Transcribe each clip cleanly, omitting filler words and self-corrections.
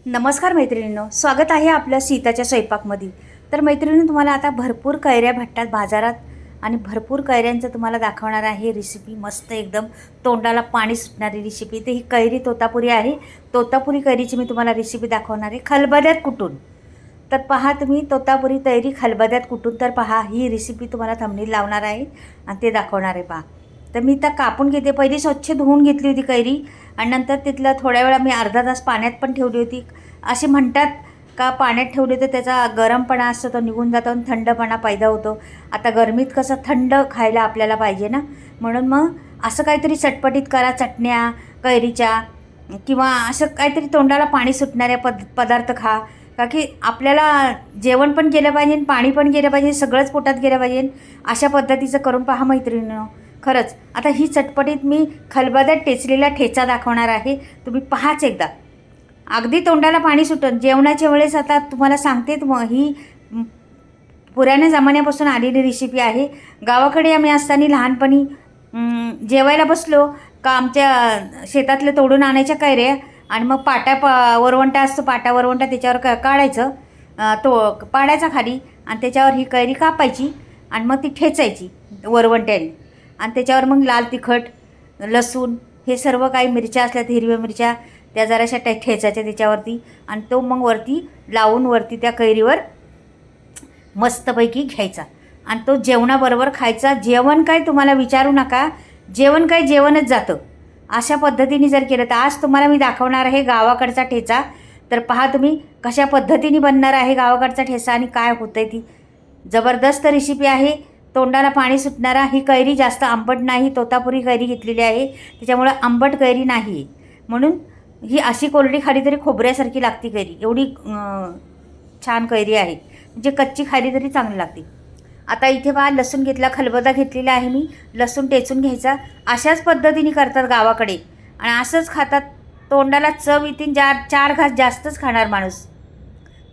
नमस्कार मैत्रिणींनो, स्वागत आहे आपल्या सीताच्या स्वयंपाकमध्ये। तर मैत्रिणींनो, तुम्हाला आता भरपूर कैऱ्या भेटतात बाजारात आणि भरपूर कैऱ्यांचं तुम्हाला दाखवणार आहे रेसिपी। मस्त एकदम तोंडाला पाणी सुटणारी रेसिपी। तर ही कैरी तोतापुरी आहे। तोतापुरी कैरीची मी तुम्हाला रेसिपी दाखवणार आहे खलबत्त्यात कुटून। तर पहा तुम्ही, तोतापुरी कैरी खलबत्त्यात कुटून। तर पहा, ही रेसिपी तुम्हाला थंबनेल लावणार आहे आणि ते दाखवणार आहे। पहा, तर मी तर कापून घेते। पहिली स्वच्छ धुवून घेतली होती कैरी आणि नंतर तिथलं थोड्या वेळा मी अर्धा तास पाण्यात पण ठेवली होती। असे म्हणतात का पाण्यात ठेवले तर त्याचा गरमपणा असतो तो निघून जातो आणि थंडपणा पैदा होतो। आता गरमीत कसं थंड खायला आपल्याला पाहिजे ना, म्हणून मग असं काहीतरी चटपटीत करा, चटण्या कैरीच्या किंवा असं काहीतरी तोंडाला पाणी सुटणाऱ्या पदार्थ खा, का की आपल्याला जेवण पण केलं पाहिजे, पाणी पण गेलं पाहिजे, सगळंच पोटात गेलं पाहिजे। अशा पद्धतीचं करून पहा मैत्रिणींनो। खरंच आता ही चटपटीत मी खलबत्त्यात टेचलेला ठेचा दाखवणार आहे। तुम्ही पहाच एकदा, अगदी तोंडाला पाणी सुटन जेवणाच्या वेळेस। आता तुम्हाला सांगते, ही पुराण्या जमान्यापासून आलेली रेसिपी आहे। गावाकडे आम्ही असताना लहानपणी जेवायला बसलो का आमच्या शेतातले तोडून आणायच्या कैऱ्या आणि मग वरवंटा असतो, पाटा वरवंटा त्याच्यावर काढायचं, तो पाडायचा खाली आणि त्याच्यावर ही कैरी कापायची आणि मग ती ठेचायची वरवंट्याने आणि त्याच्यावर मग लाल तिखट, लसूण, हे सर्व काही मिरच्या असल्या तर हिरव्या मिरच्या त्या जराशा ठेचायच्या त्याच्यावरती आणि तो मग वरती लावून वरती त्या कैरीवर मस्तपैकी घ्यायचा आणि तो जेवणाबरोबर खायचा। जेवण काय तुम्हाला विचारू नका, जेवण काय जेवणच जातं। अशा पद्धतीने जर केलं तर आज तुम्हाला मी दाखवणार आहे गावाकडचा ठेचा। तर पहा तुम्ही कशा पद्धतीने बनणार आहे गावाकडचा ठेचा आणि काय होतंय। ती जबरदस्त रेसिपी आहे, तोंडाला पाणी सुटणारा। ही कैरी जास्त आंबट नाही, तोतापुरी कैरी घेतलेली आहे त्याच्यामुळे आंबट कैरी नाही आहे, म्हणून ही अशी कोरडी खाली तरी खोबऱ्यासारखी लागते कैरी। एवढी छान कैरी आहे, म्हणजे कच्ची खाली तरी चांगली लागते। आता इथे पहा, लसूण घेतला, खलबत्ता घेतलेला आहे मी। लसूण टेचून घ्यायचा। अशाच पद्धतीने करतात गावाकडे आणि असंच खातात, तोंडाला चव येतील, 4 घास जास्तच खाणार माणूस।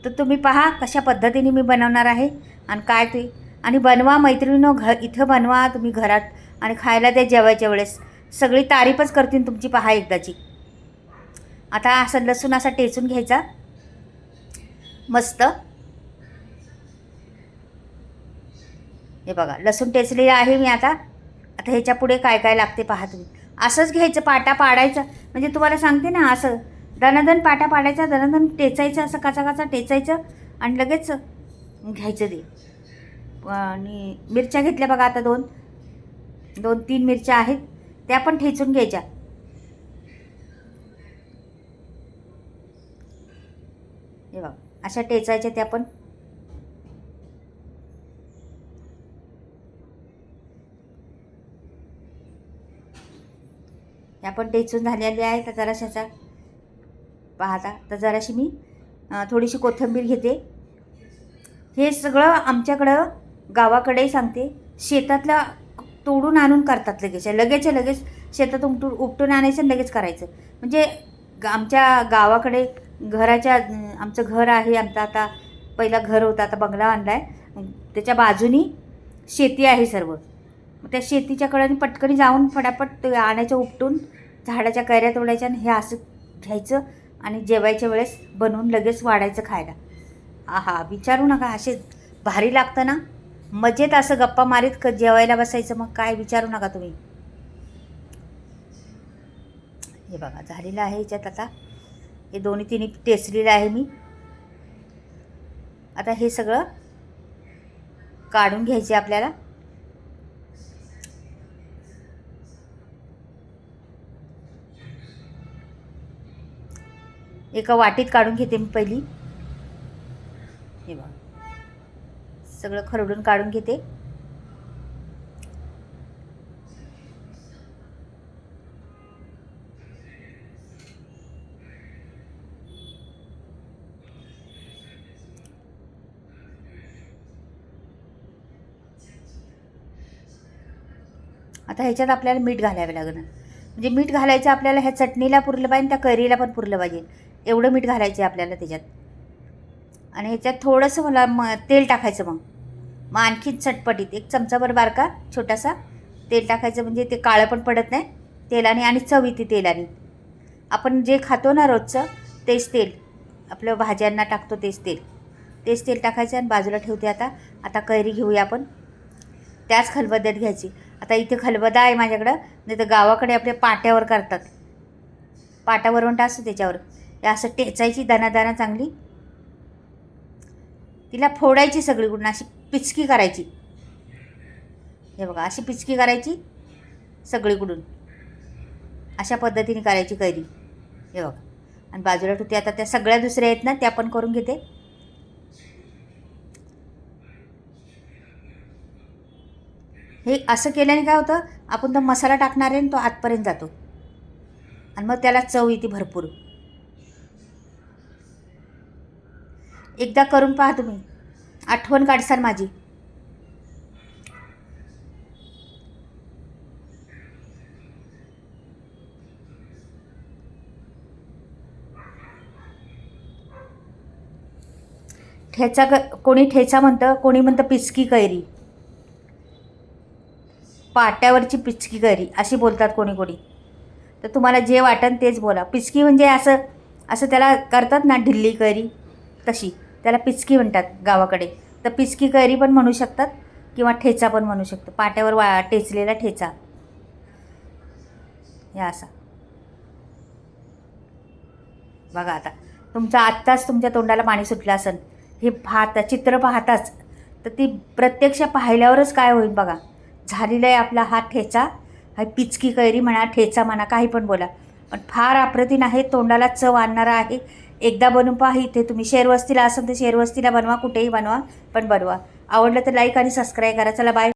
तर तुम्ही पहा कशा पद्धतीने मी बनवणार आहे आणि काय ते, आणि बनवा मैत्रिणींनो, इथं बनवा तुम्ही घरात आणि खायला त्या जेवायच्या वेळेस सगळी तारीफच करतील तुमची, पहा एकदाची। आता असं लसूण असा टेचून घ्यायचा मस्त। हे बघा, लसूण टेचलेला आहे मी। आता ह्याच्या पुढे काय काय लागते पहा तुम्ही। असंच घ्यायचं, पाटा पाडायचा, म्हणजे तुम्हाला सांगते ना, असं दणादण पाटा पाडायचा, दणादण टेचायचं, असं काचा टेचायचं आणि लगेच घ्यायचं ते। आणि मिरच्या घेतल्या बघा, आता 2-3 मिरच्या आहेत, त्या पण ठेचून घ्यायच्या। हे बघा, अशा टेचायच्या त्या पण। ह्या पण टेचून झालेल्या आहेत। तर जराशाचा पाहता, तर जराशी मी थोडीशी कोथिंबीर घेते। हे सगळं आमच्याकडं गावाकडे सांगते, शेतातला तोडून आणून करतात लगेच शेतातून उपटून आणायचं आणि लगेच करायचं। म्हणजे आमच्या गावाकडे घराच्या, आमचं घर आहे, आमचं आता पहिला घर होतं, आता बंगला आणला आहे, त्याच्या बाजूनी शेती आहे सर्व। त्या शेतीच्या कडेने पटकन जाऊन फटाफट आणायचं उपटून, झाडाच्या कैऱ्या तोडायच्या आणि हे असं घ्यायचं आणि जेवायच्या वेळेस बनवून लगेच वाढायचं खायला। आहा, विचारू नका, असे भारी लागतं ना, मजेत असं गप्पा मारीत जेवायला बसायचं, मग काय विचारू नका तुम्ही। हे बघा, झालेलं आहे ह्याच्यात। आता हे 2-3 टेचलेलं आहे मी। आता हे सगळं काढून घ्यायचे आपल्याला। एका वाटीत काढून घेते मी पहिली। हे बघा, सगळं खरडून काढून घेते। आता ह्याच्यात आपल्याला मीठ घालावे लागणार, म्हणजे मीठ घालायचं आपल्याला, ह्या चटणीला पुरलं पाहिजे, त्या कैरीला पण पुरलं पाहिजे, एवढं मीठ घालायचं आपल्याला त्याच्यात। आणि ह्याच्यात थोडंसं तेल टाकायचं, मग आणखीन चटपटीत 1 चमचाभर बारका छोटासा तेल टाकायचं, म्हणजे ते काळं पण पडत नाही तेलाने आणि चव येते तेलाने। आपण जे खातो ना रोजचं तेच तेल, आपलं भाज्यांना टाकतो तेच तेल टाकायचं आणि बाजूला ठेवते. आता कैरी घेऊया आपण. त्याच खलबत्त्यात घ्यायची. आता इथे खलबत्ता आहे माझ्याकडं, नाही तर गावाकडे आपल्या पाट्यावर करतात. पाटावरवंटा असतो त्याच्यावर. हे असं टेचायची दाना चांगली. तिला फोडायची सगळीकडून, अशी पिचकी करायची. हे बघा, अशी पिचकी करायची सगळीकडून. अशा पद्धतीने करायची कैरी. हे बघा, आणि बाजूला ठेवते. आता त्या सगळ्या दुसऱ्या आहेत ना, त्या पण करून घेते. हे असं केल्याने काय होतं, आपण तो मसाला टाकणार आहे तो आतपर्यंत जातो आणि मग त्याला चव येते भरपूर. एकदा करून पहा तुम्ही, आठवण काढसाल माझी. कोणी ठेचा म्हणतं, कोणी म्हणतं पिचकी कैरी. पाट्यावरची पिचकी कैरी अशी बोलतात कोणी. तर तुम्हाला जे वाटेल तेच बोला. पिचकी म्हणजे असं त्याला करतात ना, ढिल्ली कैरी तशी, त्याला पिचकी म्हणतात गावाकडे. तर पिचकी कैरी पण म्हणू शकतात किंवा ठेचा पण म्हणू शकतो. पाट्यावर टेचलेला ठेचा. हे असा बघा. आता आत्ताच तुमच्या तोंडाला पाणी सुटलं असेल हे चित्र पाहताच. तर ती प्रत्यक्ष पाहिल्यावरच काय होईल बघा. झालेला आहे आपला हा ठेचा. हा पिचकी कैरी म्हणा, ठेचा म्हणा, काही पण बोला, पण फार अप्रतिम आहे. तोंडाला चव आणणारा आहे. एकदा बनवून पहा. इथे तुम्ही शेरवस्तीला असाल तर शेरवस्तीला बनवा, कुठेही बनवा, पण बनवा. आवडलं तर लाईक आणि सबस्क्राईब करा. चला बाय.